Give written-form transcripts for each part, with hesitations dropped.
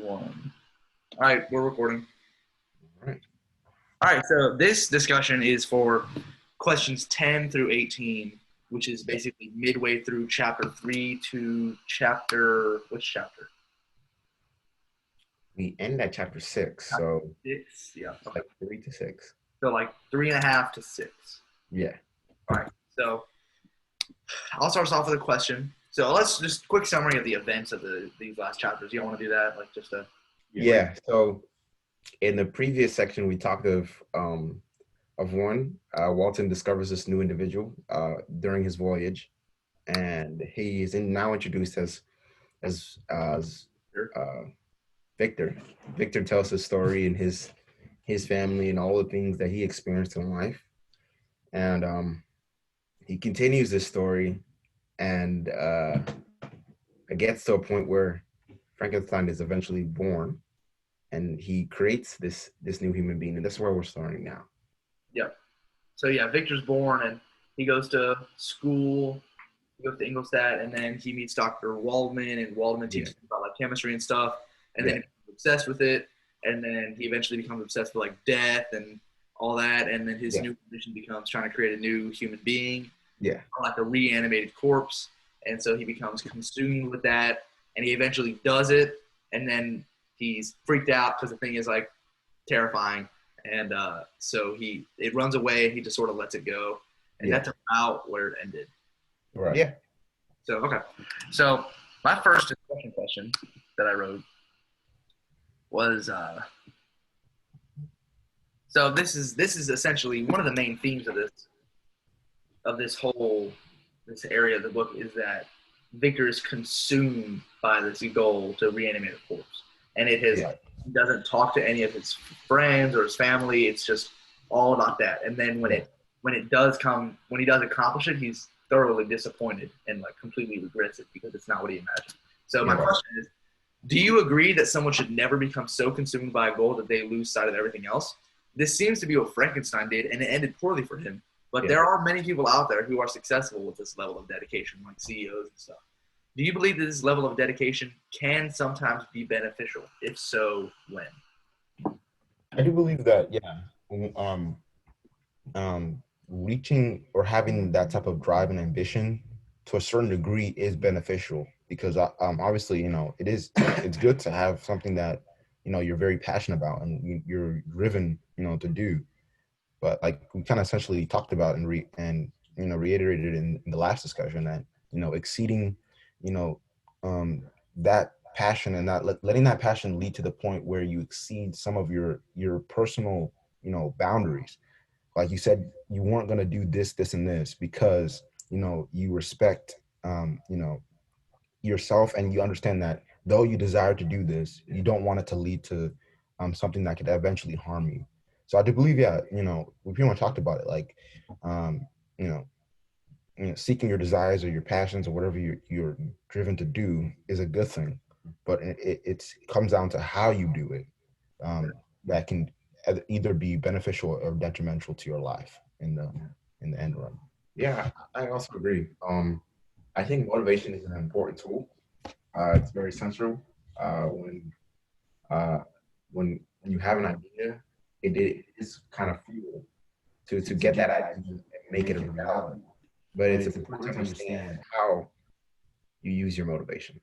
One. All right, we're recording. All right. All right, so this discussion is for questions 10 through 18, which is basically midway through chapter 3 to which chapter? We end at chapter 6, so 6, yeah. it's like 3 to 6. So like 3.5 to 6. Yeah. All right, so I'll start us off with a question. So let's just quick summary of the events of these last chapters. You don't want to do that? Like just a... Yeah. So in the previous section, we talked of one. Walton discovers this new individual during his voyage, and he is now introduced as Victor. Victor tells his story and his family and all the things that he experienced in life, and he continues this story, and it gets to a point where Frankenstein is eventually born, and he creates this new human being, and that's where we're starting now. Yep. So yeah, Victor's born, and he goes to school. He goes to Ingolstadt, and then he meets Dr. Waldman, and Waldman teaches him about like chemistry and stuff, and then he becomes obsessed with it, and then he eventually becomes obsessed with like death and all that, and then his new mission becomes trying to create a new human being, like a reanimated corpse, and so he becomes consumed with that, and he eventually does it, and then he's freaked out because the thing is like terrifying, and so it runs away, he just sort of lets it go, and that's about where it ended. Right. Yeah. So okay. So my first discussion question that I wrote was so this is essentially one of the main themes of this area of the book is that Victor is consumed by this goal to reanimate a corpse, and it has he doesn't talk to any of his friends or his family. It's just all about that. And then when he does accomplish it, he's thoroughly disappointed and like completely regrets it because it's not what he imagined. So my question is, do you agree that someone should never become so consumed by a goal that they lose sight of everything else? This seems to be what Frankenstein did, and it ended poorly for him. But there are many people out there who are successful with this level of dedication, like CEOs and stuff. Do you believe that this level of dedication can sometimes be beneficial? If so, when? I do believe that, reaching or having that type of drive and ambition to a certain degree is beneficial because obviously, it's good to have something that, you're very passionate about and you're driven, to do. But like we kind of essentially talked about and reiterated in the last discussion that, exceeding, that passion and not letting that passion lead to the point where you exceed some of your personal, boundaries. Like you said, you weren't going to do this, and this because, you respect, yourself, and you understand that though you desire to do this, you don't want it to lead to something that could eventually harm you. So I do believe, we pretty much talked about it, like, seeking your desires or your passions or whatever you're driven to do is a good thing, but it comes down to how you do it. That can either be beneficial or detrimental to your life in the end run. Yeah, I also agree. I think motivation is an important tool. It's very central when you have an idea. It is kind of fuel to get that idea and make it a reality. But it's important to understand how you use your motivation.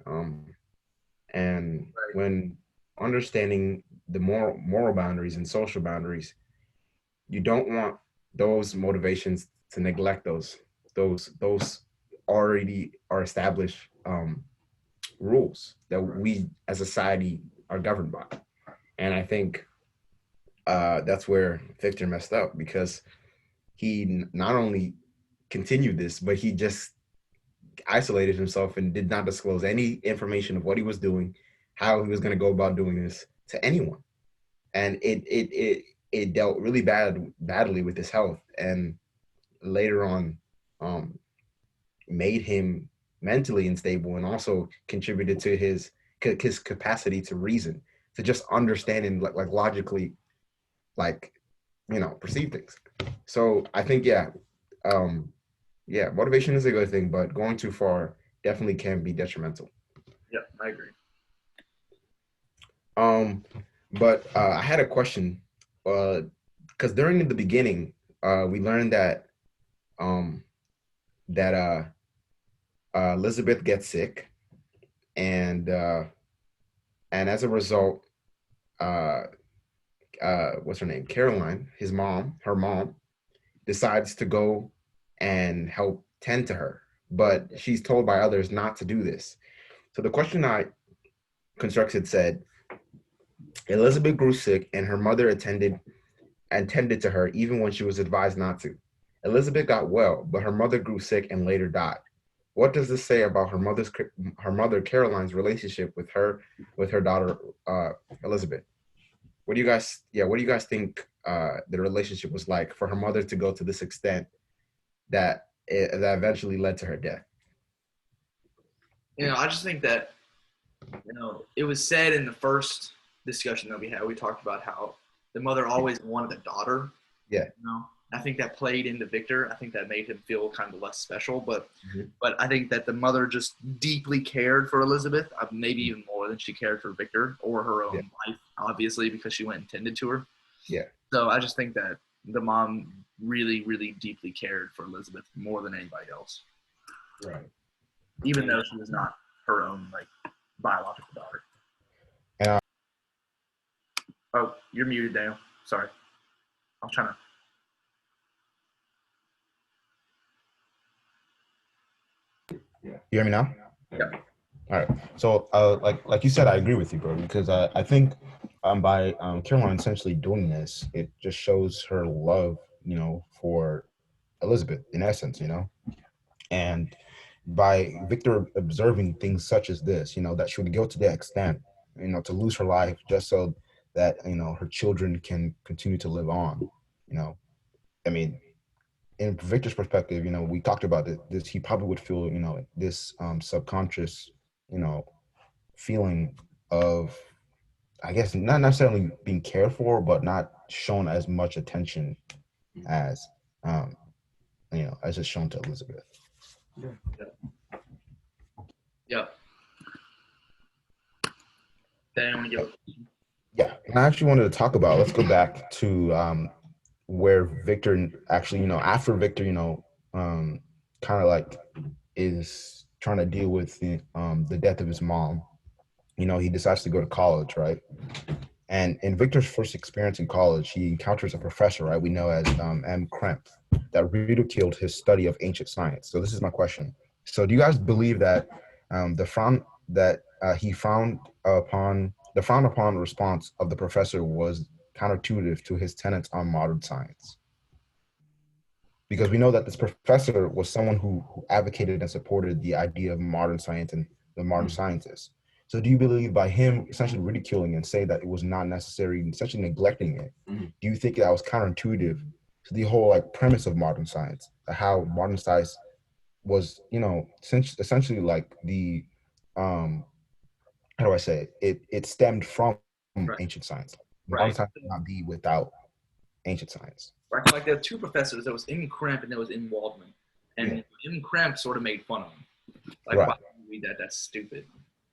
And when understanding the moral boundaries and social boundaries, you don't want those motivations to neglect those already are established rules that we as a society are governed by. And I think that's where Victor messed up, because he not only continued this, but he just isolated himself and did not disclose any information of what he was doing, how he was going to go about doing this to anyone. And it dealt really badly with his health, and later on made him mentally unstable, and also contributed to his capacity to reason, to just understand and like logically, like, perceive things. So I think, motivation is a good thing, but going too far definitely can be detrimental. Yeah, I agree. But I had a question, because during the beginning, we learned that um that Elizabeth gets sick, and as a result, uh, what's her name? Caroline, her mom, decides to go and help tend to her, but she's told by others not to do this. So the question I constructed said, Elizabeth grew sick, and her mother attended to her even when she was advised not to. Elizabeth got well, but her mother grew sick and later died. What does this say about her mother Caroline's relationship with her daughter Elizabeth? What do you guys think the relationship was like for her mother to go to this extent that eventually led to her death? I just think that it was said in the first discussion that we had. We talked about how the mother always wanted a daughter. Yeah. I think that played into Victor. I think that made him feel kind of less special. But Mhm. but I think that the mother just deeply cared for Elizabeth, maybe even more than she cared for Victor or her Yeah. own life, obviously, because she went and tended to her. Yeah. So I just think that the mom really, really deeply cared for Elizabeth more than anybody else, Right. even though she was not her own biological daughter. And Oh, you're muted, Daniel. Sorry, I was trying to. you hear me now? Yeah. All right. So, like you said, I agree with you, bro, because I think by Caroline essentially doing this, it just shows her love, for Elizabeth, in essence, and by Victor observing things such as this, that she would go to that extent, to lose her life just so that her children can continue to live on. You know, I mean, in Victor's perspective, we talked about this. He probably would feel, this subconscious, you know, feeling of, I guess, not necessarily being cared for, but not shown as much attention as, um, as it's shown to Elizabeth. Yeah. Daniel, want to give a Yeah, and I actually wanted to talk about. Let's go back to where Victor actually, after Victor, kind of like is trying to deal with the death of his mom. He decides to go to college, right? And in Victor's first experience in college, he encounters a professor, right? We know as M. Kremp, that ridiculed his study of ancient science. So this is my question. So do you guys believe that he found upon the frowned upon response of the professor was counterintuitive to his tenets on modern science? Because we know that this professor was someone who advocated and supported the idea of modern science and the modern scientists. So do you believe by him essentially ridiculing and say that it was not necessary, essentially neglecting it, do you think that was counterintuitive to the whole premise of modern science, how modern science was, essentially like the how do I say it stemmed from right. ancient science. Modern Right. science cannot be without ancient science. Right. Like there are two professors. There was M. Kremp and there was M. Waldman. Yeah. And M. Kremp sort of made fun of him. Like, why Right. do you read that? That's stupid.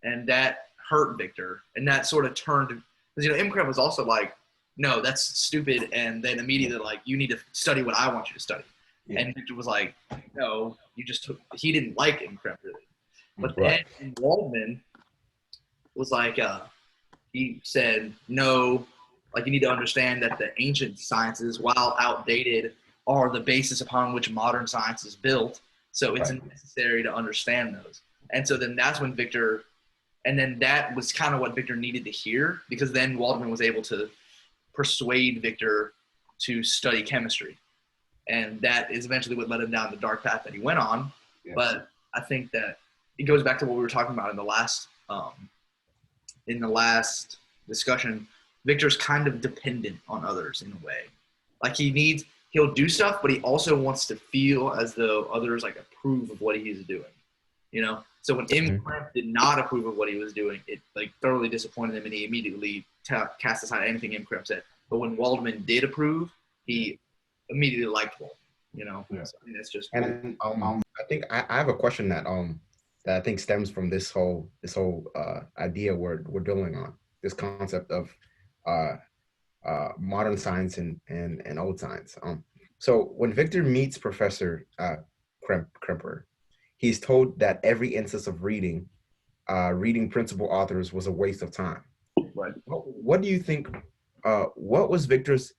And that hurt Victor. And that sort of turned, because, M. Kremp was also like, no, that's stupid. And then immediately, like, you need to study what I want you to study. Yeah. And Victor was like, no, you just took, he didn't like M. Kremp really. But Right. then Waldman was like, he said, no, like you need to understand that the ancient sciences, while outdated, are the basis upon which modern science is built. So it's Right. necessary to understand those. And so then that's when Victor, and then that was kind of what Victor needed to hear, because then Waldman was able to persuade Victor to study chemistry. And that is eventually what led him down the dark path that he went on. Yes. But I think that it goes back to what we were talking about in the last discussion. Victor's kind of dependent on others in a way. Like he'll do stuff, but he also wants to feel as though others like approve of what he's doing. So when M. Kremp did not approve of what he was doing, it like thoroughly disappointed him, and he immediately cast aside anything M. Kremp said. But when Waldman did approve, he immediately liked Waldman. Yeah. So, I mean, that's just. And I think I have a question that I think stems from this whole idea we're dealing on. this concept of modern science and old science. So when Victor meets Professor Kremper, he's told that every instance of reading principal authors was a waste of time. Right. What do you think? What was Victor's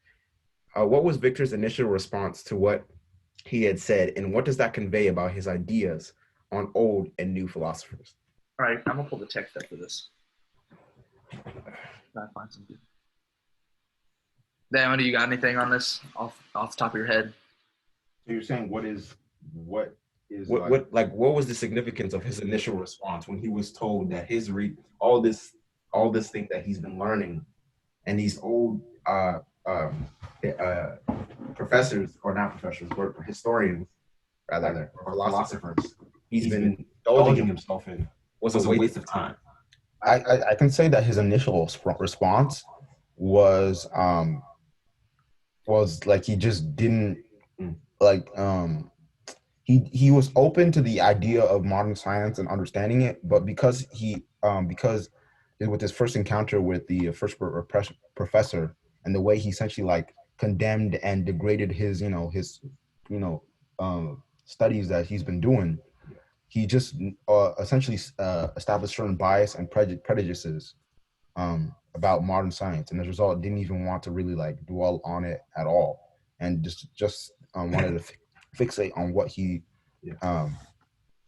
initial response to what he had said, and what does that convey about his ideas on old and new philosophers? All right, I'm gonna pull the text up for this. Try to find something. Dan, do you got anything on this off the top of your head? So you're saying what what was the significance of his initial response when he was told that all this thing that he's been learning and these old professors, or not professors, but historians rather, or philosophers, he's been indulging himself in was a waste of time? I can say that his initial response was like he just didn't like he was open to the idea of modern science and understanding it, but because with his first encounter with the first professor and the way he essentially like condemned and degraded his studies that he's been doing, he just essentially established certain bias and prejudices about modern science, and as a result didn't even want to really like dwell on it at all, and just wanted to fixate on what he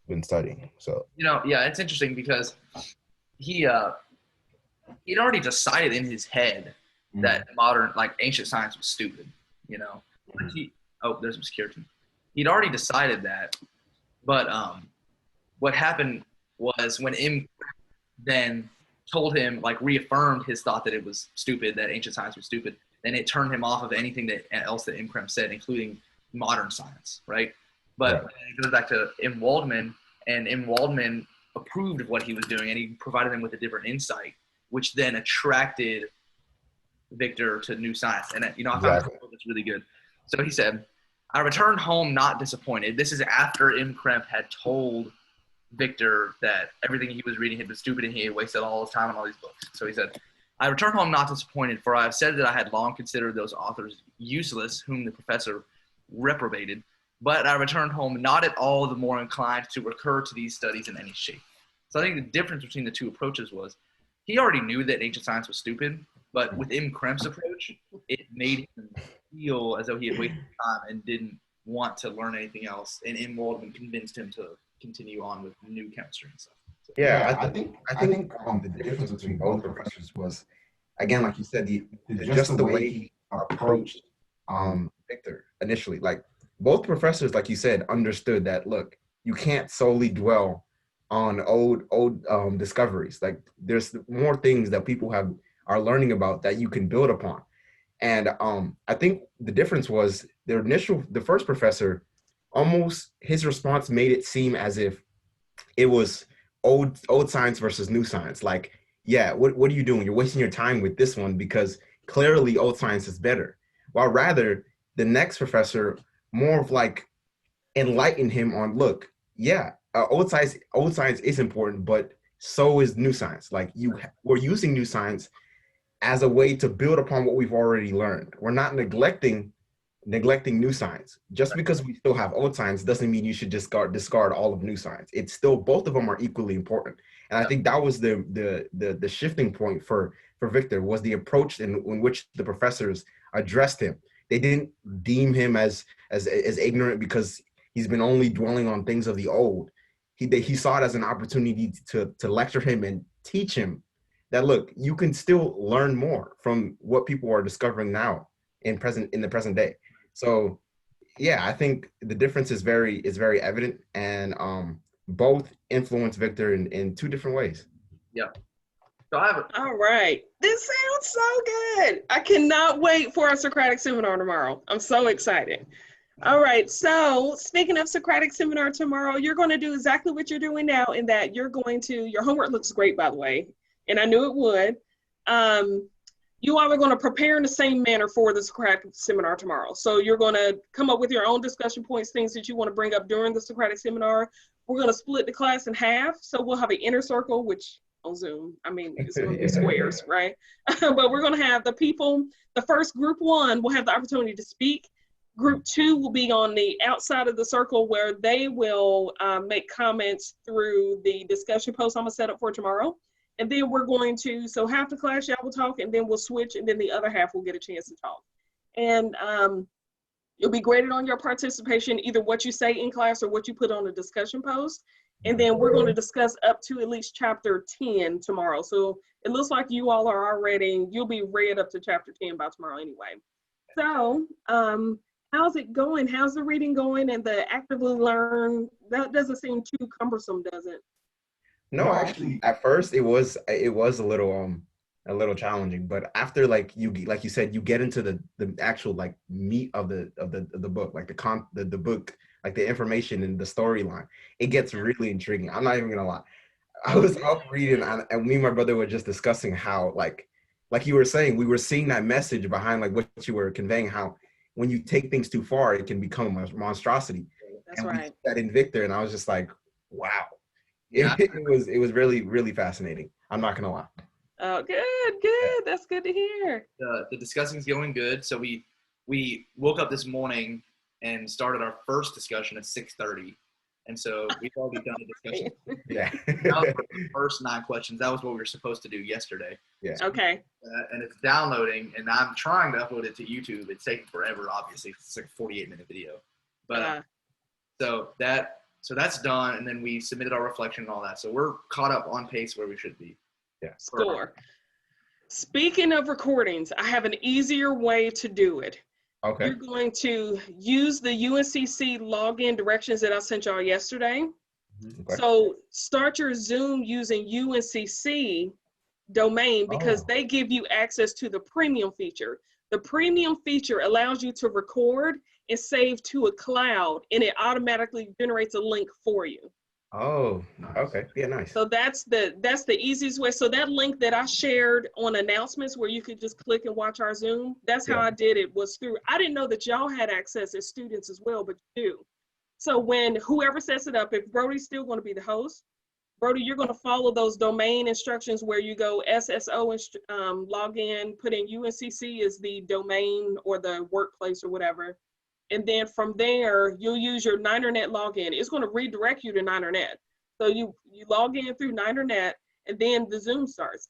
been studying. So it's interesting because he'd already decided in his head that modern, like ancient science was stupid. There's some security. He'd already decided that, but what happened was when M then told him, like reaffirmed his thought that it was stupid, that ancient science was stupid, then it turned him off of anything else that Imkrem said, including modern science, right? But it goes back to M. Waldman, and M. Waldman approved of what he was doing, and he provided him with a different insight, which then attracted Victor to new science. And I found this really good. So he said, "I returned home not disappointed." This is after Imkrem had told Victor that everything he was reading had been stupid and he had wasted all his time on all these books. So he said, "I returned home not disappointed, for I have said that I had long considered those authors useless whom the professor reprobated, but I returned home not at all the more inclined to recur to these studies in any shape." So I think the difference between the two approaches was he already knew that ancient science was stupid, but with Imkrem's approach, it made him feel as though he had wasted time and didn't want to learn anything else. And M. Waldman convinced him to continue on with new chemistry and stuff. So, I think the difference between both professors was, again, like you said, just the way he approached Victor initially. Like both professors, like you said, understood that, look, you can't solely dwell on old discoveries. Like there's more things that people are learning about that you can build upon. And I think the difference was the first professor, almost his response made it seem as if it was old science versus new science. Like, what are you doing? You're wasting your time with this one because clearly old science is better. While rather the next professor more of like enlightened him on, look, old science is important, but so is new science. Like we're using new science as a way to build upon what we've already learned. We're not neglecting new science. Just because we still have old science doesn't mean you should discard all of new science. It's still, both of them are equally important. And I think that was the shifting point for Victor, was the approach in which the professors addressed him. They didn't deem him as ignorant because he's been only dwelling on things of the old. He saw it as an opportunity to lecture him and teach him that, look, you can still learn more from what people are discovering now in the present day. So I think the difference is very evident, and both influence Victor in two different ways. Yeah. So all right. This sounds so good. I cannot wait for our Socratic seminar tomorrow. I'm so excited. All right. So speaking of Socratic seminar tomorrow, you're going to do exactly what you're doing now, in that your homework looks great, by the way, and I knew it would. You all are going to prepare in the same manner for the Socratic seminar tomorrow. So you're going to come up with your own discussion points, things that you want to bring up during the Socratic seminar. We're going to split the class in half. So we'll have an inner circle, which on Zoom. I mean, it's going to be squares, right? But we're going to have the people, the first group 1 will have the opportunity to speak. Group 2 will be on the outside of the circle where they will make comments through the discussion post I'm going to set up for tomorrow. And then we're going to, so half the class, y'all will talk, and then we'll switch, and then the other half will get a chance to talk. And you'll be graded on your participation, either what you say in class or what you put on the discussion post. And then we're going to discuss up to at least chapter 10 tomorrow. So it looks like you all are already, you'll be read up to chapter 10 by tomorrow anyway. So how's it going? How's the reading going and the actively learn? That doesn't seem too cumbersome, does it? No, actually, at first it was a little challenging, but after like you said, you get into the actual like meat of the book, like the book, like the information and the storyline, it gets really intriguing. I'm not even gonna lie. I was out reading, and me and my brother were just discussing how like you were saying, we were seeing that message behind like what you were conveying, how when you take things too far, it can become a monstrosity. That's and right. We see that in Victor, and I was just like, wow. Yeah. It was really, really fascinating. I'm not gonna lie. Oh, good. That's good to hear. The discussing's going good. So we woke up this morning and started our first discussion at 6:30, and so we've already done the discussion. Yeah. That was the first 9 questions. That was what we were supposed to do yesterday. Yeah. Okay. And it's downloading, and I'm trying to upload it to YouTube. It's taking forever, obviously. It's like a 48-minute video, but so that's done, and then we submitted our reflection and all that. So we're caught up on pace where we should be. Yeah. Score. Speaking of recordings, I have an easier way to do it. Okay. You're going to use the UNCC login directions that I sent y'all yesterday. Okay. So start your Zoom using UNCC domain because they give you access to the premium feature. The premium feature allows you to record and save to a cloud, and it automatically generates a link for you. Oh, okay. Yeah, nice. So that's the easiest way. So that link that I shared on announcements where you could just click and watch our Zoom, that's how I did it, was through. I didn't know that y'all had access as students as well, but you do. So when whoever sets it up, if Brody's still going to be the host, Brody, you're going to follow those domain instructions where you go SSO and log in, put in UNCC as the domain or the workplace or whatever. And then from there, you'll use your NinerNet login. It's going to redirect you to NinerNet. So you log in through NinerNet, and then the Zoom starts.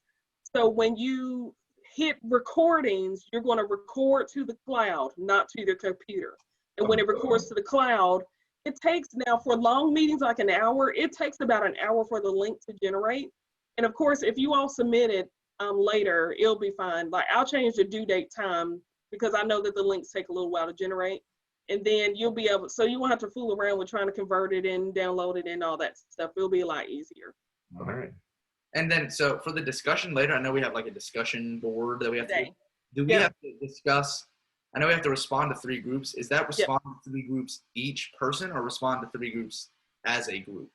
So when you hit recordings, you're going to record to the cloud, not to your computer. And when it records to the cloud, it takes now for long meetings, like an hour, it takes about an hour for the link to generate. And of course, if you all submit it later, it'll be fine. Like I'll change the due date time because I know that the links take a little while to generate. And then you'll be able, so you won't have to fool around with trying to convert it and download it and all that stuff. It'll be a lot easier. All right. And then, so for the discussion later, I know we have like a discussion board that we have to do. We have to discuss, I know we have to respond to 3 groups. Is that respond to 3 groups each person or respond to 3 groups as a group?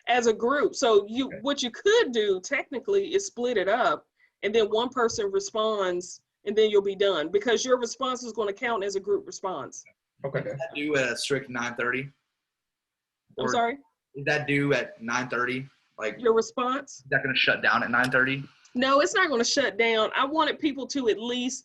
As a group. So what you could do technically is split it up and then one person responds and then you'll be done because your response is going to count as a group response. Okay. Is that due at a strict 9:30? I'm sorry? Is that due at 9:30? Like your response? Is that going to shut down at 9:30? No, it's not going to shut down. I wanted people to at least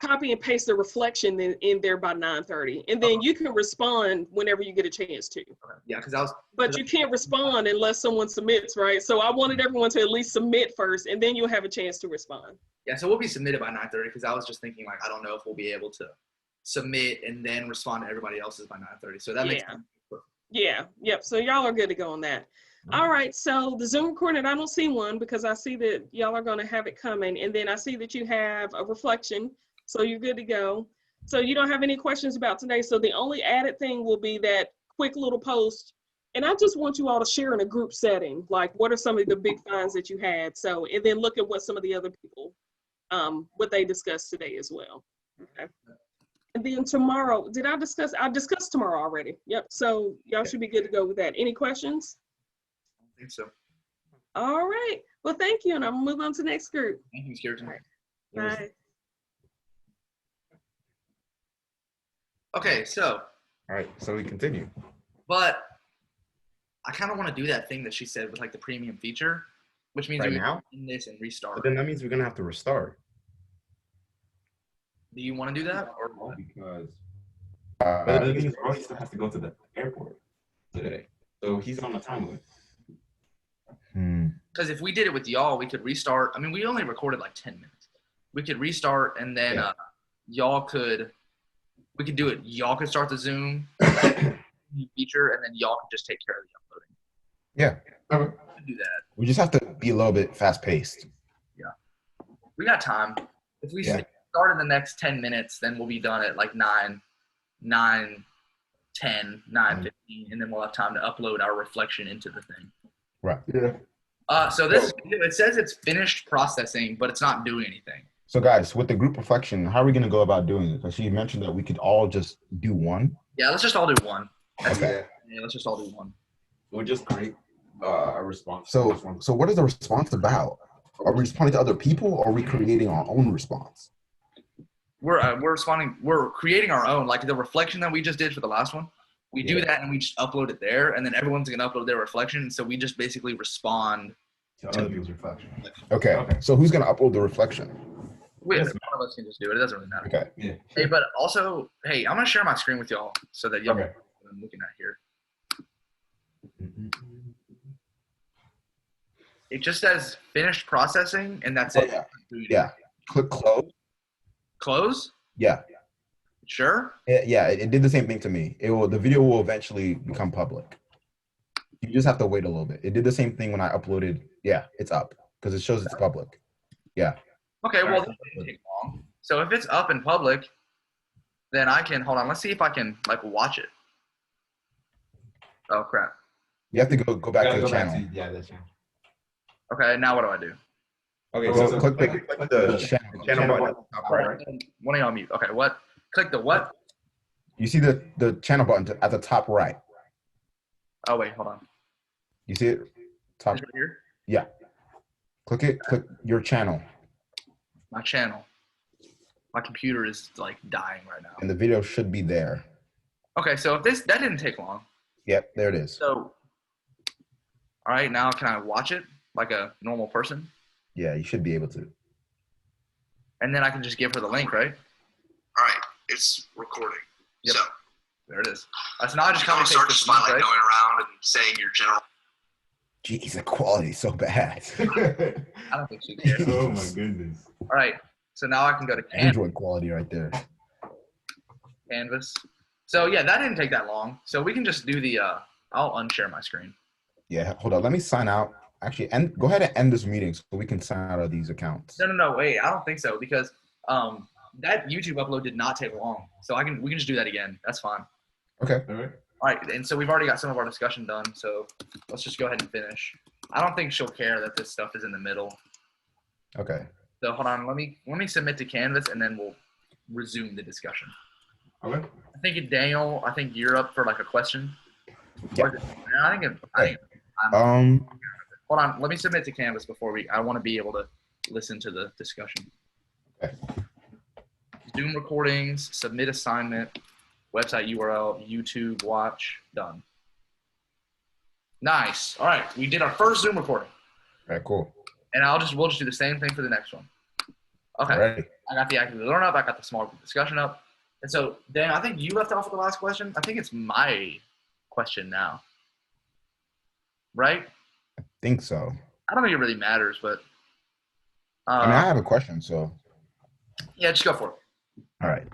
copy and paste the reflection in there by 9:30, and then you can respond whenever you get a chance to. Okay. Yeah, because I was. But you can't respond unless someone submits, right? So I wanted everyone to at least submit first, and then you'll have a chance to respond. Yeah, so we'll be submitted by 9:30 because I was just thinking like I don't know if we'll be able to submit and then respond to everybody else's by 9:30. So that makes sense. Yeah. Yep. So y'all are good to go on that. All right. So the Zoom recording, I don't see one because I see that y'all are going to have it coming. And then I see that you have a reflection. So you're good to go. So you don't have any questions about today. So the only added thing will be that quick little post. And I just want you all to share in a group setting, like what are some of the big finds that you had. So, and then look at what some of the other people, what they discussed today as well. Okay. And then tomorrow, I discussed tomorrow already. Yep. So y'all should be good to go with that. Any questions? I think so. All right. Well, thank you. And I'm going to move on to the next group. Thank you, Skirton. Bye. Okay, so. All right. So we continue. But I kind of want to do that thing that she said with like the premium feature. which means Right we now? end this and restart. But then that means we're gonna have to restart. Do you want to do that? Or No, because But the thing is, bro, he still has to go to the airport today, so he's on a time limit. because if we did it with y'all, we could restart. I mean, we only recorded like 10 minutes. We could restart and then Yeah. we could do it. Y'all could start the Zoom feature and then y'all could just take care of the uploading. Yeah, We could do that. we just have to be a little bit fast paced. We got time. If we Yeah. start in the next 10 minutes, then we'll be done at like 9, 10, 9:15, and then we'll have time to upload our reflection into the thing. Right. Yeah. So this it says it's finished processing, but it's not doing anything. So guys, with the group reflection, how are we going to go about doing it? Because she mentioned that we could all just do one. Yeah, let's just all do one. Okay. Yeah, let's just all do one. We'll just create a response. So what is the response about? Are we responding to other people, or are we creating our own response? We're responding. We're creating our own, like the reflection that we just did for the last one. We do Yeah. that and we just upload it there, and then everyone's gonna upload their reflection. So we just basically respond. to other people's reflection. Okay. Okay. So who's going to upload the reflection? One Yes. of us can just do it. It doesn't really matter. Okay. Yeah. Hey, but also, hey, I'm gonna share my screen with y'all so that y'all Okay. know what I'm looking at here. It just says finished processing, and that's it. Yeah. Click close. Close. Yeah. Sure. Yeah. It did the same thing to me. The video will eventually become public. You just have to wait a little bit. It did the same thing when I uploaded. Yeah, it's up because it shows it's public. Yeah. Okay. Well, Alright. that didn't take long. So if it's up in public, then I can hold on. Let's see if I can like watch it. Oh crap. You have to go back to the channel. the channel. Okay. Now what do I do? Okay, So so click the channel channel. button at the top right. One of y'all mute. Okay. What? Click the what? You see the channel button at the top right. Oh wait. Hold on. You see it? Top. It's right here. Yeah. Click it. Click your channel, My channel. My computer is like dying right now. and the video should be there. Okay. So if that didn't take long. Yep, there it is. So. All right. Now can I watch it like a normal person? Yeah, you should be able to. And then I can just give her the link, right? All right, it's recording. Yep. So There it is. So now I just you don't copy start paste just this by link, like right? going around and saying your general. Jeez, the quality is so bad. I don't think she cares. Oh my goodness. All right. So now I can go to Android quality right there. Canvas. So yeah, that didn't take that long. So we can just do the. I'll unshare my screen. Yeah, hold on. Let me sign out. Actually, go ahead and end this meeting so we can sign out of these accounts. No. Wait, I don't think so because that YouTube upload did not take long. So we can just do that again. That's fine. Okay. All right. All right. And so we've already got some of our discussion done. So let's just go ahead and finish. I don't think she'll care that this stuff is in the middle. Okay. So hold on. Let me submit to Canvas and then we'll resume the discussion. Okay. I think Daniel. I think you're up for like a question. Yeah. I think hold on. Let me submit to Canvas before I want to be able to listen to the discussion. Okay. Zoom recordings, submit assignment, website URL, YouTube watch, done. Nice. All right. We did our first Zoom recording. All right, cool. And we'll just do the same thing for the next one. Okay. All right. I got the actively learn up. I got the small group discussion up. And so, Dan, I think you left off with the last question. I think it's my question now. Right? Think so. I don't think it really matters, but I mean, I have a question, so. yeah, just go for it. All right.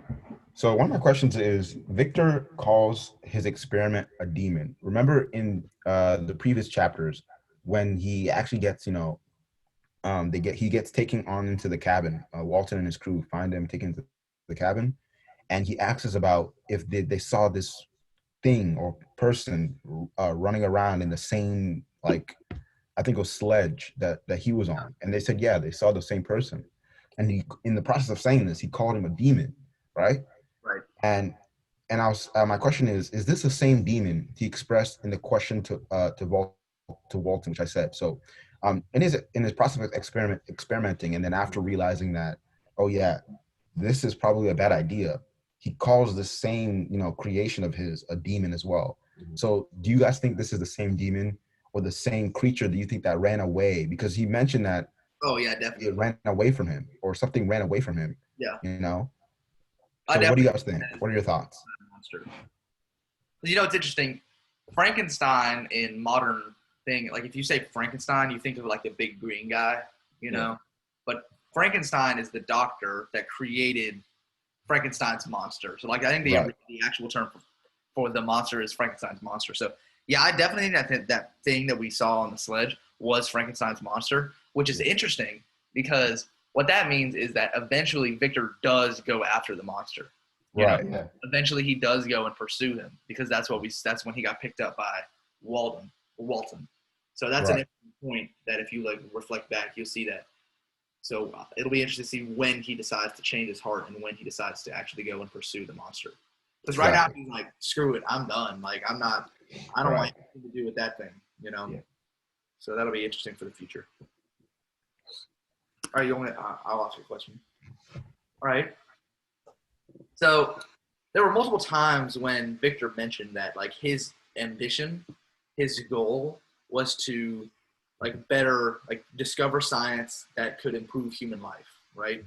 So one of my questions is, Victor calls his experiment a demon. Remember in the previous chapters when he actually gets, he gets taken on into the cabin. Walton and his crew find him taken to the cabin, and he asks about if they saw this thing or person running around in the same, like, I think it was sledge that he was on. And they said, yeah, they saw the same person. And he, in the process of saying this, he called him a demon, right? Right. And I was, my question is this the same demon he expressed in the question to Walton, which I said. So in his process of experimenting, and then after realizing that, oh yeah, this is probably a bad idea, he calls the same, creation of his a demon as well. Mhm. So do you guys think this is the same demon, or the same creature that you think that ran away? Because he mentioned that Oh yeah, it definitely. ran away from him, or something ran away from him. Yeah. You know. I So what do you definitely guys think? think that is What are your thoughts? a monster. You know, it's interesting. Frankenstein in modern thing, like if you say Frankenstein, you think of like the big green guy, you know. But Frankenstein is the doctor that created Frankenstein's monster. So like I think Right. the actual term for the monster is Frankenstein's monster. So yeah, I definitely think that thing that we saw on the sledge was Frankenstein's monster, which is interesting because what that means is that eventually Victor does go after the monster. You know? Right. Yeah. Eventually he does go and pursue him because that's when he got picked up by Walton. So that's an Right. interesting point that if you like reflect back, you'll see that. So it'll be interesting to see when he decides to change his heart and when he decides to actually go and pursue the monster. Because right now he's like, screw it, I'm done. Like I don't want anything to do with that thing, you know. Yeah. So that'll be interesting for the future. All right, you want me? I'll ask you a question. All right. So there were multiple times when Victor mentioned that like his ambition, his goal was to like better like discover science that could improve human life, right?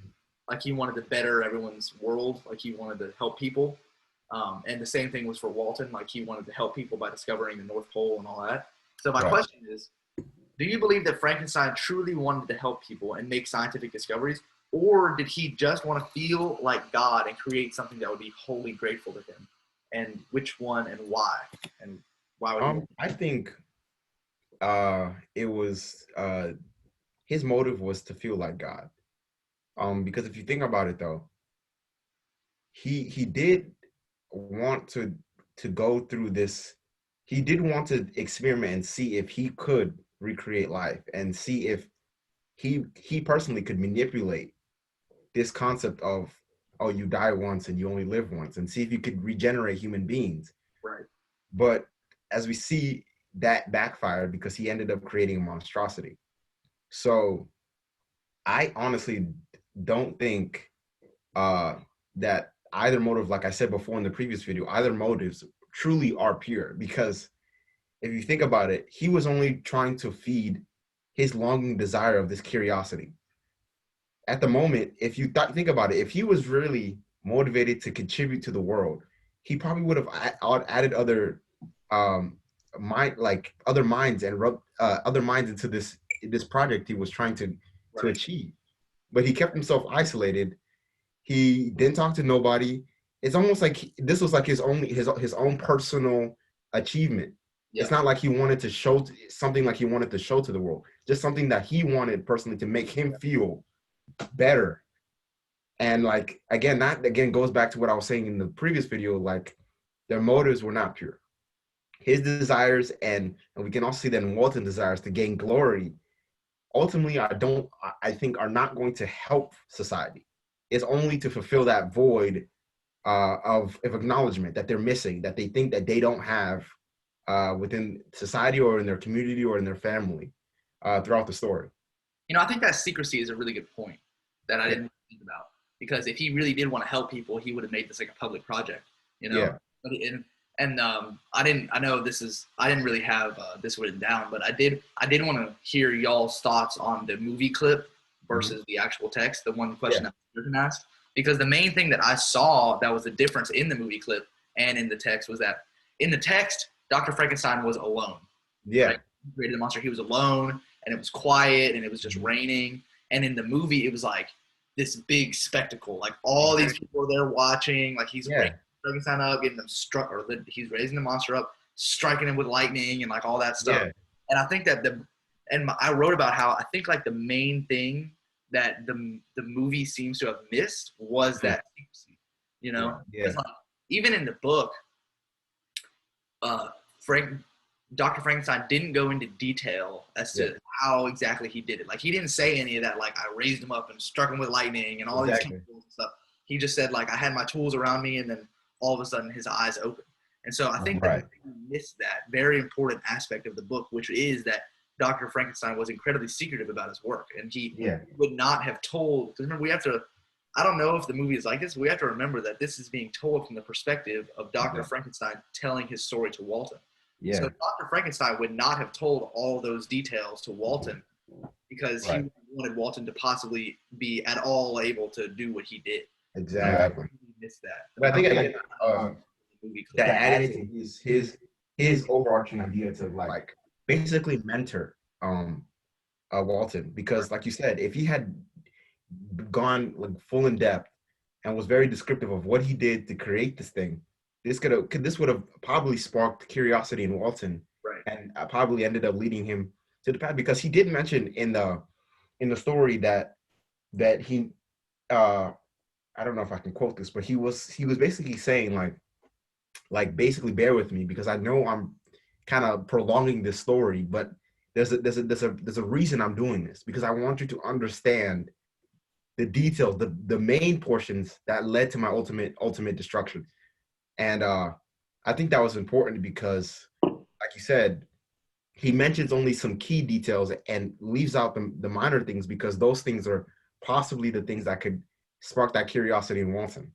Like he wanted to better everyone's world, like he wanted to help people. And the same thing was for Walton, like he wanted to help people by discovering the North Pole and all that. So my question is, do you believe that Frankenstein truly wanted to help people and make scientific discoveries, or did he just want to feel like God and create something that would be wholly grateful to him? And which one and why? And why would he? I think it was his motive was to feel like God. Because if you think about it though, he did want to go through this. He did want to experiment and see if he could recreate life and see if he personally could manipulate this concept of, oh, you die once and you only live once, and see if you could regenerate human beings. Right. But as we see, that backfired because he ended up creating a monstrosity. So I honestly don't think that either motive, like I said before in the previous video, either motives truly are pure. Because if you think about it, he was only trying to feed his longing desire of this curiosity. At the moment, if you think about it, if he was really motivated to contribute to the world, he probably would have added other other minds and rubbed other minds into this project he was trying to achieve. But he kept himself isolated. He didn't talk to nobody. It's almost like this was like his own personal achievement. Yeah. It's not like he wanted to show something like he wanted to show to the world. Just something that he wanted personally to make him feel better. And like again, that again goes back to what I was saying in the previous video. Like their motives were not pure. His desires and we can also see that in Walton's desires to gain glory, ultimately I think are not going to help society. It's only to fulfill that void of acknowledgement that they're missing, that they think that they don't have within society or in their community or in their family throughout the story. You know, I think that secrecy is a really good point that I didn't think about, because if he really did want to help people, he would have made this like a public project, you know. Yeah. But I didn't really have this written down, but I did want to hear y'all's thoughts on the movie clip versus the actual text, the one question that Jordan asked, because the main thing that I saw that was the difference in the movie clip and in the text was that in the text, Dr. Frankenstein was alone. Yeah. Right? He created the monster. He was alone, and it was quiet, and it was just raining. And in the movie, it was like this big spectacle. Like all these people are there watching. Like he's raising Frankenstein up, getting them struck, or he's raising the monster up, striking him with lightning, and like all that stuff. Yeah. And I think that I wrote about how I think like the main thing that the movie seems to have missed was that secrecy. You know, like, even in the book, Dr. Frankenstein didn't go into detail as to how exactly he did it. Like he didn't say any of that. Like I raised him up and struck him with lightning and all these chemicals and stuff. He just said like I had my tools around me, and then all of a sudden his eyes opened. And so I think that we missed that very important aspect of the book, which is that Dr. Frankenstein was incredibly secretive about his work, and he would not have told. Because remember, we have to. I don't know if the movie is like this. We have to remember that this is being told from the perspective of Dr. Frankenstein telling his story to Walton. Yeah. So Dr. Frankenstein would not have told all those details to Walton because Right. he wanted Walton to possibly be at all able to do what he did. Exactly. He missed that. But I think Okay. Movie clip. that added to his overarching idea to like basically mentor Walton, because like you said, if he had gone like full in depth and was very descriptive of what he did to create this thing, this would have probably sparked curiosity in Walton, Right. and probably ended up leading him to the path, because he did mention in the story that he I don't know if I can quote this, but he was basically saying like basically bear with me because I know I'm kind of prolonging this story, but there's a reason I'm doing this, because I want you to understand the details, the main portions that led to my ultimate destruction. And I think that was important because, like you said, he mentions only some key details and leaves out the minor things, because those things are possibly the things that could spark that curiosity in Walton.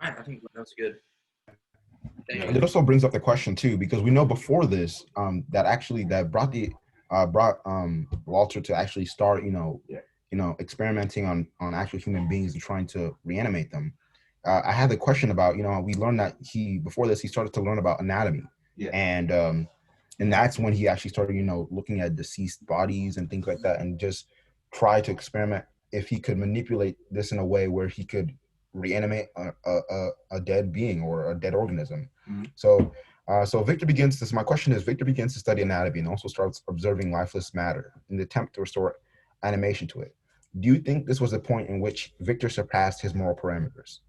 I think that's good. And it also brings up the question too, because we know before this, that brought Walter to actually start, experimenting on actual human beings and trying to reanimate them. I had the question about, we learned that before this he started to learn about anatomy, and that's when he actually started, looking at deceased bodies and things like that, and just try to experiment if he could manipulate this in a way where he could reanimate a dead being or a dead organism. Mm-hmm. So Victor begins this. My question is, Victor begins to study anatomy and also starts observing lifeless matter in the attempt to restore animation to it. Do you think this was a point in which Victor surpassed his moral parameters?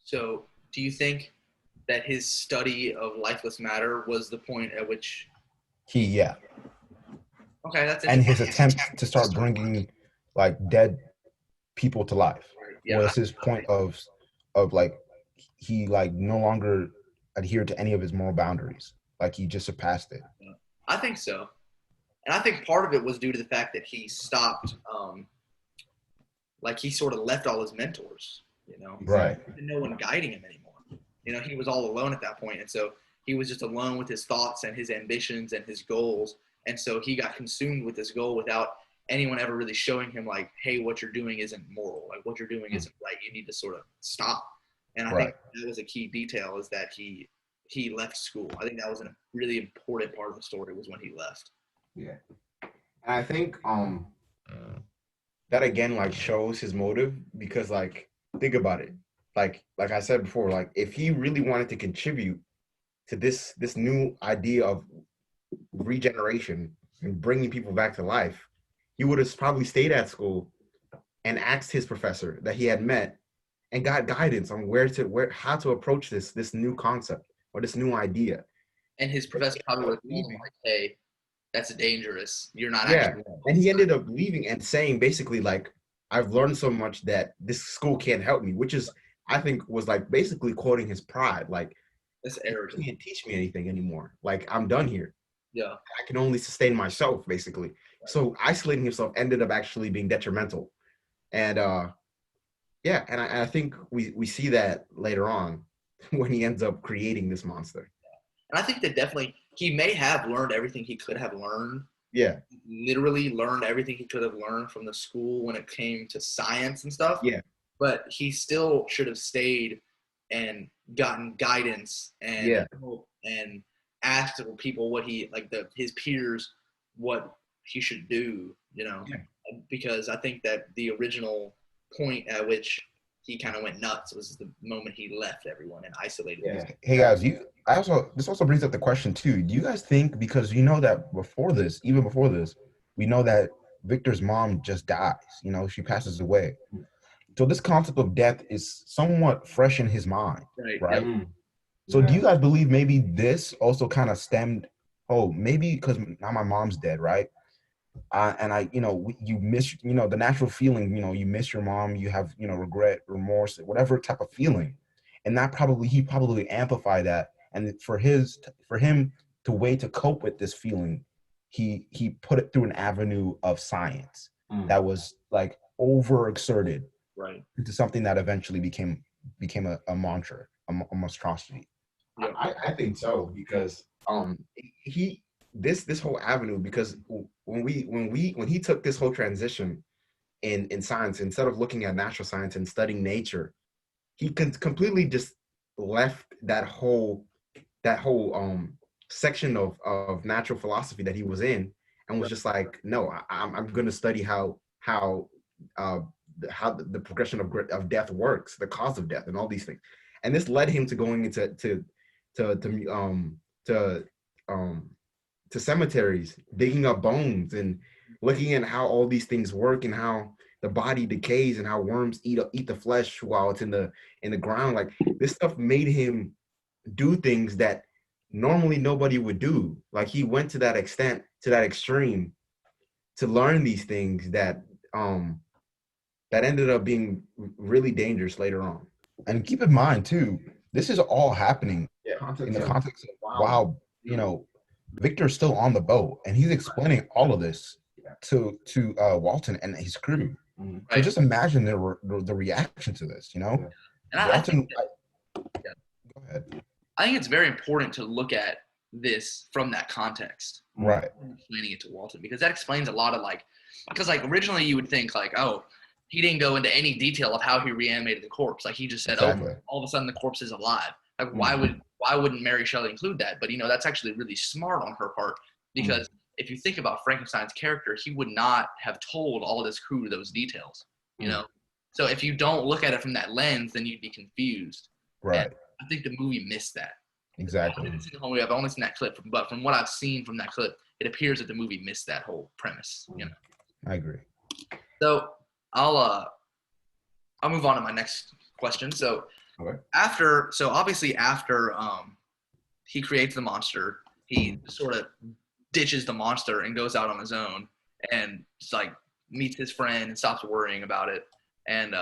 So, do you think that his study of lifeless matter was the point at which Yeah. Okay, that's And interesting. his attempt to start bringing like dead people to life was his point of like he like no longer adhered to any of his moral boundaries, like he just surpassed it. I think so, and I think part of it was due to the fact that he stopped, like he sort of left all his mentors, Right. and no one guiding him anymore. He was all alone at that point, and so he was just alone with his thoughts and his ambitions and his goals, and so he got consumed with this goal without anyone ever really showing him like, hey, what you're doing isn't moral, like what you're doing isn't right, you need to sort of stop. And I think that was a key detail, is that he left school. I think that was a really important part of the story, was when he left. Yeah. And I think that again like shows his motive, because like think about it, like I said before, like if he really wanted to contribute to this new idea of regeneration and bringing people back to life, he would have probably stayed at school and asked his professor that he had met and got guidance on how to approach this new concept or this new idea. And his professor probably would have told him like, hey, that's dangerous. You're not actually. And he ended up leaving and saying basically like, I've learned so much that this school can't help me, which is, I think, was like basically quoting his pride. Like, that's arrogant. You can't teach me anything anymore. Like, I'm done here. Yeah. I can only sustain myself, basically. Right. So isolating himself ended up actually being detrimental. And yeah, and I think we see that later on when he ends up creating this monster. And I think that definitely he may have learned everything he could have learned. Yeah. Literally learned everything he could have learned from the school when it came to science and stuff. Yeah. But he still should have stayed and gotten guidance and help and asked people what he his peers what he should do, because I think that the original point at which he kind of went nuts was the moment he left everyone and isolated. Yeah. Hey guys, this also brings up the question too. Do you guys think, because you know that even before this, we know that Victor's mom just dies, she passes away. So this concept of death is somewhat fresh in his mind, right? Yep. So do you guys believe maybe this also kind of stemmed, maybe because now my mom's dead, right? And I, you miss, the natural feeling, you miss your mom, you have, regret, remorse, whatever type of feeling. And that he probably amplified that. And for him to way to cope with this feeling, he put it through an avenue of science that was like overexerted into something that eventually became a mantra, a monstrosity. I think so because he this whole avenue because when he took this whole transition in science instead of looking at natural science and studying nature, he completely just left that whole section of natural philosophy that he was in and was just like, no, I'm going to study uh, how the progression of death works, the cause of death, and all these things. And this led him to going into to cemeteries, digging up bones and looking at how all these things work and how the body decays and how worms eat the flesh while it's in the ground. Like this stuff made him do things that normally nobody would do. Like he went to that extent, to that extreme, to learn these things that ended up being really dangerous later on. And keep in mind too, this is all happening in the context of while Victor's still on the boat and he's explaining all of this to Walton and his crew. So just imagine the reaction to this, And Walton. go ahead. I think it's very important to look at this from that context. Right. Explaining it to Walton because that explains a lot of because originally you would think oh, he didn't go into any detail of how he reanimated the corpse. Like he just said, Exactly. oh, all of a sudden the corpse is alive. Like why wouldn't Mary Shelley include that? But that's actually really smart on her part because if you think about Frankenstein's character, he would not have told all of his crew those details. So if you don't look at it from that lens, then you'd be confused. Right. And I think the movie missed that. Exactly. I've only seen that clip, but from what I've seen from that clip, it appears that the movie missed that whole premise. I agree. So I'll move on to my next question. So Okay. after he creates the monster, he sort of ditches the monster and goes out on his own and just meets his friend and stops worrying about it. And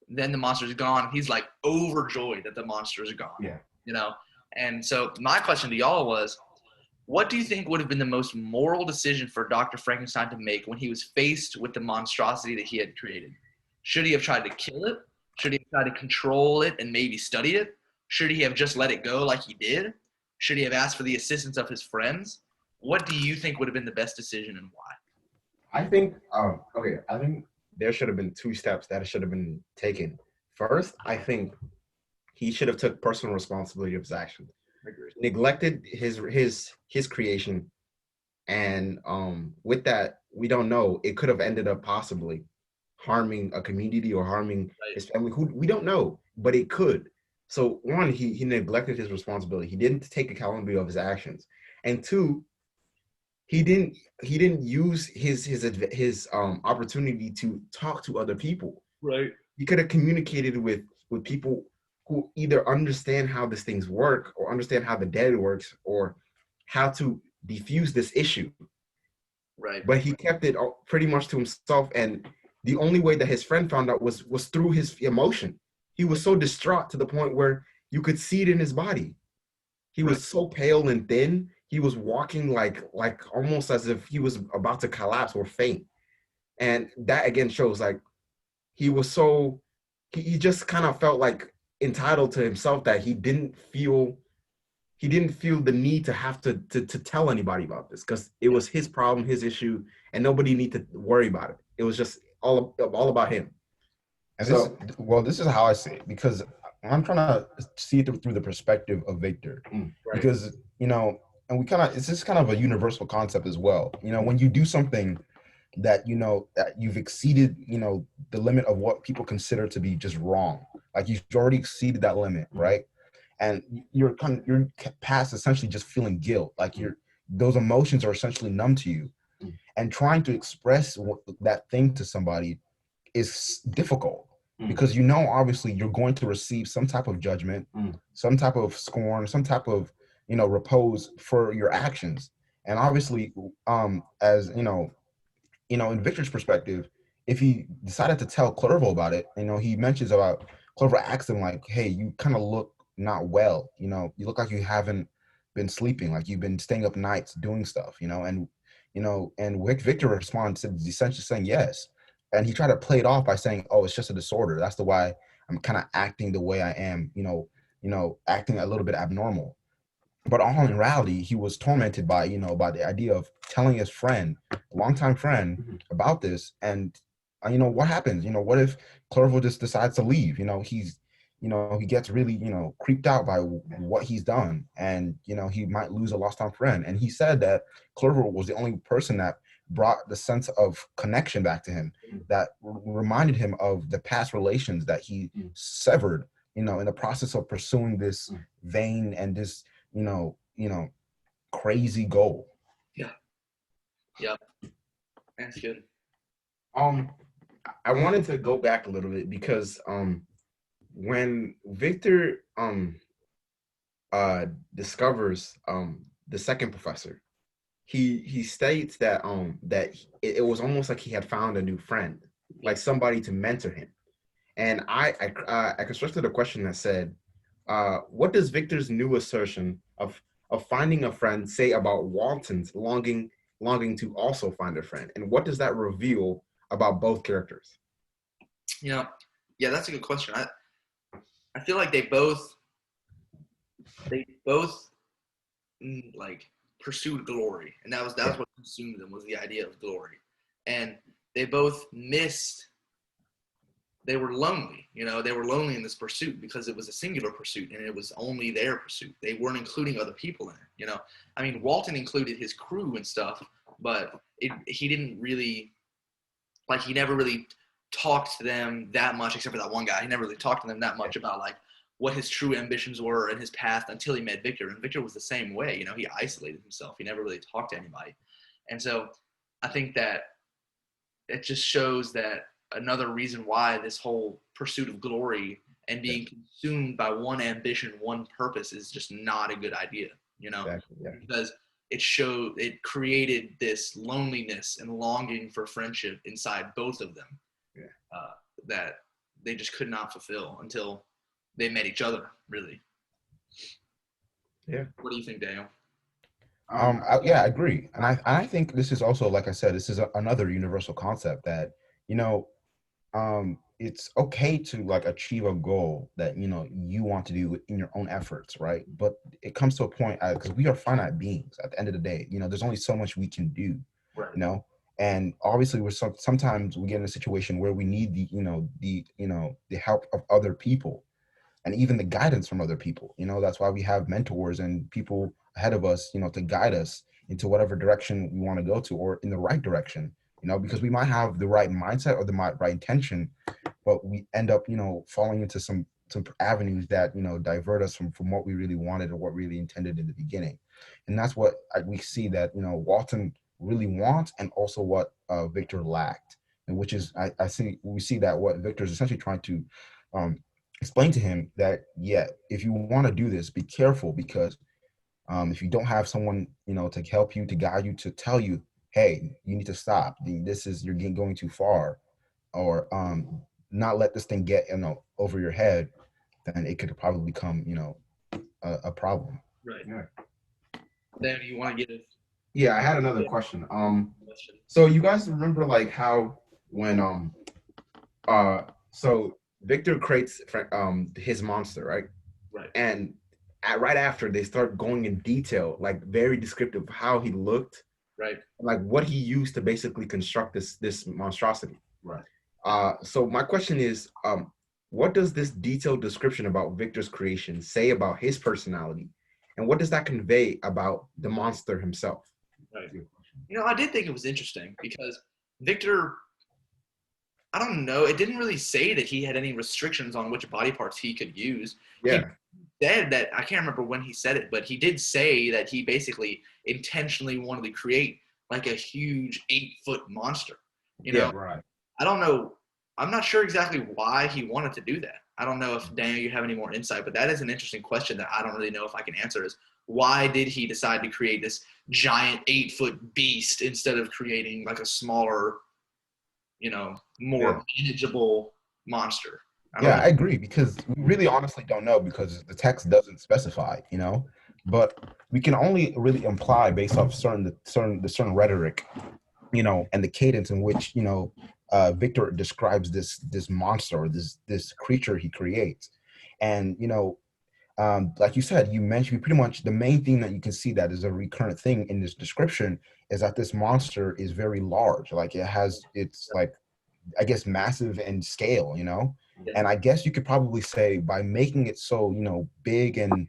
then the monster's gone. He's overjoyed that the monster is gone. Yeah. And so my question to y'all was, what do you think would have been the most moral decision for Dr. Frankenstein to make when he was faced with the monstrosity that he had created? Should he have tried to kill it? Should he have tried to control it and maybe study it? Should he have just let it go like he did? Should he have asked for the assistance of his friends? What do you think would have been the best decision and why? I think I think there should have been two steps that should have been taken. First, I think he should have took personal responsibility of his actions. Neglected his creation, and with that, we don't know. It could have ended up possibly harming a community or harming his family. Who we don't know, but it could. So one, he neglected his responsibility. He didn't take accountability of his actions, and two, he didn't use his opportunity to talk to other people. Right. He could have communicated with people who either understand how these things work or understand how the dead works or how to diffuse this issue. Right. But he kept it pretty much to himself. And the only way that his friend found out was through his emotion. He was so distraught to the point where you could see it in his body. He was so pale and thin. He was walking like almost as if he was about to collapse or faint. And that again shows he was so, he just kind of felt entitled to himself that he didn't feel the need to have to tell anybody about this because it was his problem, his issue, and nobody needed to worry about it. It was just all about him. And this is how I see it because I'm trying to see it through the perspective of Victor because and it's just kind of a universal concept as well. When you do something that that you've exceeded the limit of what people consider to be just wrong, you've already exceeded that limit, right? And you're past essentially just feeling guilt, those emotions are essentially numb to you, and trying to express that thing to somebody is difficult because obviously you're going to receive some type of judgment, some type of scorn, some type of repose for your actions. And obviously as in Victor's perspective, if he decided to tell Clerval about it, he mentions about Clerval asked him hey, you kind of look not well, you look like you haven't been sleeping, you've been staying up nights doing stuff, and Victor responds essentially saying yes. And he tried to play it off by saying, oh, it's just a disorder. That's the why I'm kind of acting the way I am, acting a little bit abnormal. But all in reality, he was tormented by, by the idea of telling his friend, a longtime friend, about this. And, what happens? What if Clerval just decides to leave? He gets really, creeped out by what he's done. And, he might lose a lost time friend. And he said that Clerval was the only person that brought the sense of connection back to him, that reminded him of the past relations that he severed, in the process of pursuing this vain and this, crazy goal. Yeah. Yep. That's good. I wanted to go back a little bit because when Victor discovers the second professor, he states that it was almost like he had found a new friend, like somebody to mentor him. And I constructed a question that said, what does Victor's new assertion of finding a friend say about Walton's longing to also find a friend, and what does that reveal about both characters? Yeah, that's a good question. I feel like they both like pursued glory, and that's what consumed them, was the idea of glory. And they both missed. They were lonely, they were lonely in this pursuit because it was a singular pursuit and it was only their pursuit. They weren't including other people in it, I mean, Walton included his crew and stuff, but he didn't really, he never really talked to them that much, except for that one guy. He never really talked to them that much about what his true ambitions were and his path until he met Victor. And Victor was the same way, he isolated himself. He never really talked to anybody. And so I think that it just shows that another reason why this whole pursuit of glory and being consumed by one ambition, one purpose is just not a good idea, Exactly, yeah. Because it created this loneliness and longing for friendship inside both of them, that they just could not fulfill until they met each other, really. Yeah. What do you think, Daniel? I agree. And I think this is also, like I said, this is another universal concept that, it's okay to achieve a goal that, you want to do in your own efforts, right? But it comes to a point, because we are finite beings at the end of the day, there's only so much we can do, right. And obviously sometimes we get in a situation where we need the help of other people and even the guidance from other people. That's why we have mentors and people ahead of us, to guide us into whatever direction we want to go to, or in the right direction, because we might have the right mindset or the right intention, but we end up, falling into some avenues that, divert us from what we really wanted or what we really intended in the beginning. And that's what we see that, Walton really wants, and also what Victor lacked, and which is, we see that what Victor is essentially trying to explain to him that, if you want to do this, be careful, because if you don't have someone, to help you, to guide you, to tell you, hey, you need to stop, you're going too far, or not let this thing get, over your head, then it could probably become, a problem. Right. Yeah. Then you want to get it? Yeah, I had another question. So you guys remember how when so Victor creates his monster, right? Right. And right after, they start going in detail, very descriptive of how he looked, right? What he used to basically construct this monstrosity. Right. So my question is, what does this detailed description about Victor's creation say about his personality, and what does that convey about the monster himself? Right. I did think it was interesting because Victor, I don't know, it didn't really say that he had any restrictions on which body parts he could use. Yeah. He said that, I can't remember when he said it, but he did say that he basically intentionally wanted to create a huge 8-foot monster. Yeah, right. I don't know. I'm not sure exactly why he wanted to do that. I don't know if, Daniel, you have any more insight, but that is an interesting question that I don't really know if I can answer, is why did he decide to create this giant 8-foot beast instead of creating a smaller, more manageable monster? I agree, because we really honestly don't know, because the text doesn't specify, but we can only really imply based off certain rhetoric, and the cadence in which, Victor describes this monster, or this creature he creates. And, like you said, you pretty much the main thing that you can see that is a recurrent thing in this description is that this monster is very large. Like it's like, I guess, massive in scale, Yeah. and I guess you could probably say by making it so, big and,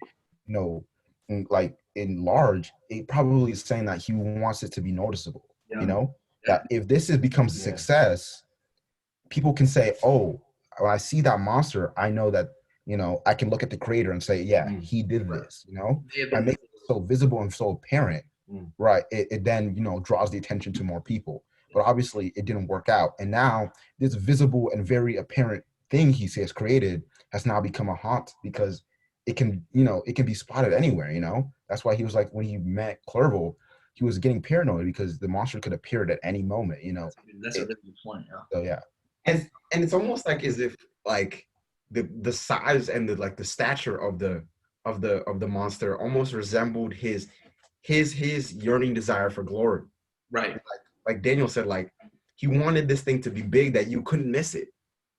like in large, it probably is saying that he wants it to be noticeable, Yeah. that if becomes a success, people can say, oh, when I see that monster, I know that, I can look at the creator and say, yeah, he did this, by making it so visible and so apparent, right? It then, draws the attention to more people. But obviously it didn't work out. And now this visible and very apparent thing he has created has now become a haunt because it can be spotted anywhere, That's why he was like, when he met Clerval, he was getting paranoid because the monster could appear at any moment, That's a really good point. Yeah. So yeah. And it's almost like as if like the size and the stature of the monster almost resembled his yearning desire for glory. Right. Like Daniel said, like he wanted this thing to be big that you couldn't miss it.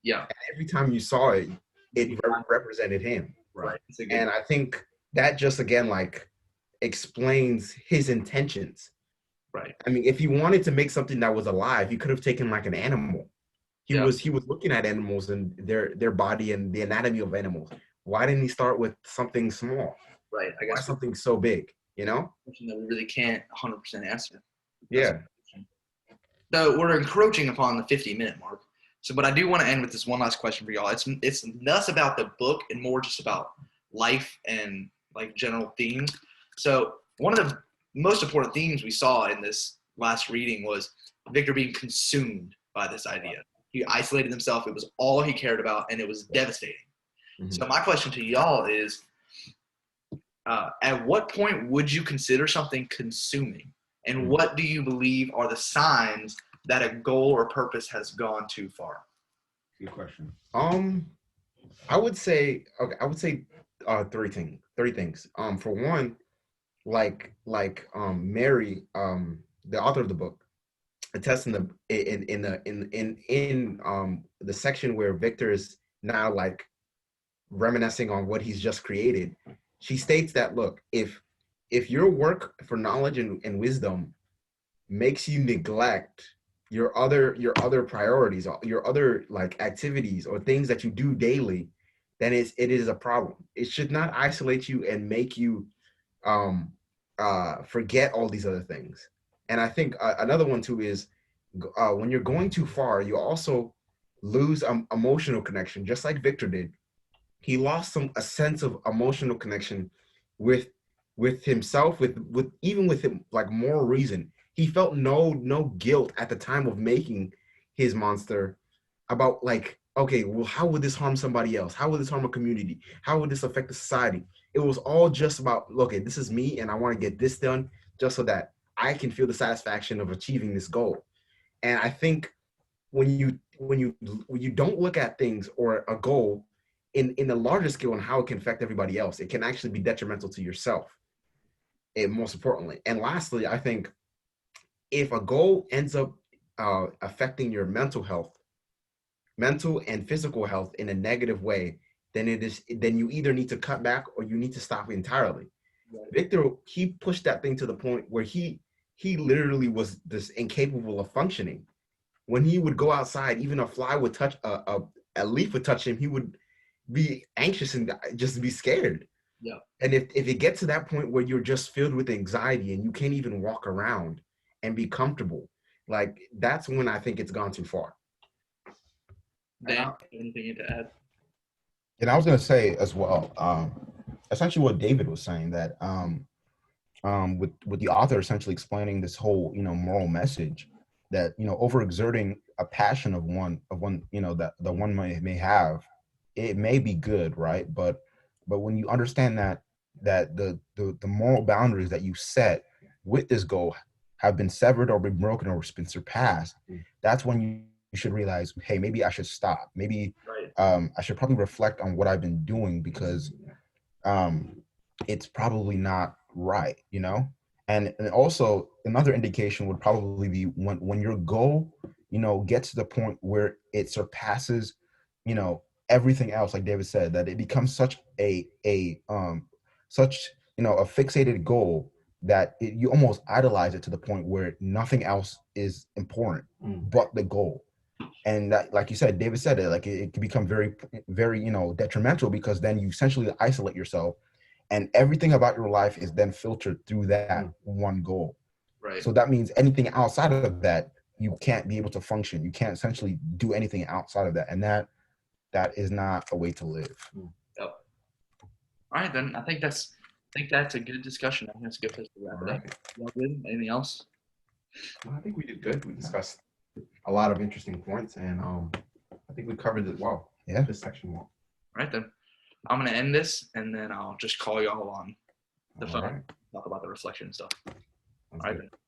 Yeah. And every time you saw it, it represented him. Right. And I think that just again like explains his intentions. Right. I mean, if he wanted to make something that was alive, he could have taken like an animal. He was looking at animals and their body and the anatomy of animals. Why didn't he start with something small? Right. I guess why something so big, Something that we really can't 100% answer. Yeah. So we're encroaching upon the 50-minute mark. So, but I do want to end with this one last question for y'all. It's less about the book and more just about life and like general themes. So one of the most important themes we saw in this last reading was Victor being consumed by this idea. He isolated himself. It was all he cared about, and it was devastating. Mm-hmm. So my question to y'all is, at what point would you consider something consuming? And what do you believe are the signs that a goal or purpose has gone too far? Good question. I would say three things. For one, like Mary, the author of the book, attests in the section where Victor is now like reminiscing on what he's just created. She states that, look, if your work for knowledge and wisdom makes you neglect your other priorities, your other like activities or things that you do daily, then it is a problem. It should not isolate you and make you forget all these other things. And I think another one too is when you're going too far, you also lose emotional connection, just like Victor did. He lost a sense of emotional connection with himself, with even with him, like moral reason. He felt no guilt at the time of making his monster about like, okay, well, how would this harm somebody else? How would this harm a community? How would this affect the society? It was all just about, okay, this is me and I want to get this done just so that I can feel the satisfaction of achieving this goal. And I think when you don't look at things or a goal in a larger scale and how it can affect everybody else, it can actually be detrimental to yourself. And most importantly, and lastly, I think if a goal ends up affecting your mental and physical health in a negative way, then you either need to cut back or you need to stop entirely. Right. Victor, he pushed that thing to the point where he literally was this incapable of functioning. When he would go outside, even a fly would touch a leaf would touch him, he would be anxious and just be scared. Yeah. And if it gets to that point where you're just filled with anxiety and you can't even walk around and be comfortable, like that's when I think it's gone too far. Dan, anything to add? And I was going to say as well, essentially what David was saying, that with the author essentially explaining this whole moral message, that overexerting a passion of one that the one may have, it may be good, right? But when you understand that the moral boundaries that you set with this goal have been severed or been broken or been surpassed, that's when you should realize, hey, maybe I should stop. Maybe I should probably reflect on what I've been doing, because it's probably not right, And also another indication would probably be when your goal, gets to the point where it surpasses, everything else, like David said, that it becomes such a fixated goal that you almost idolize it to the point where nothing else is important but the goal. And that, like you said, David said it, like it can become very, very, detrimental, because then you essentially isolate yourself, and everything about your life is then filtered through that one goal. Right. So that means anything outside of that, you can't be able to function. You can't essentially do anything outside of that. And that is not a way to live. Yep. All right, then. I think that's a good discussion. I think that's a good place to wrap it up. Y'all good? Anything else? Well, I think we did good. We discussed a lot of interesting points, and I think we covered it well. Yeah. This section well. All right, then. I'm going to end this, and then I'll just call y'all on the phone. All right. Talk about the reflection and stuff. Sounds All right, good. then.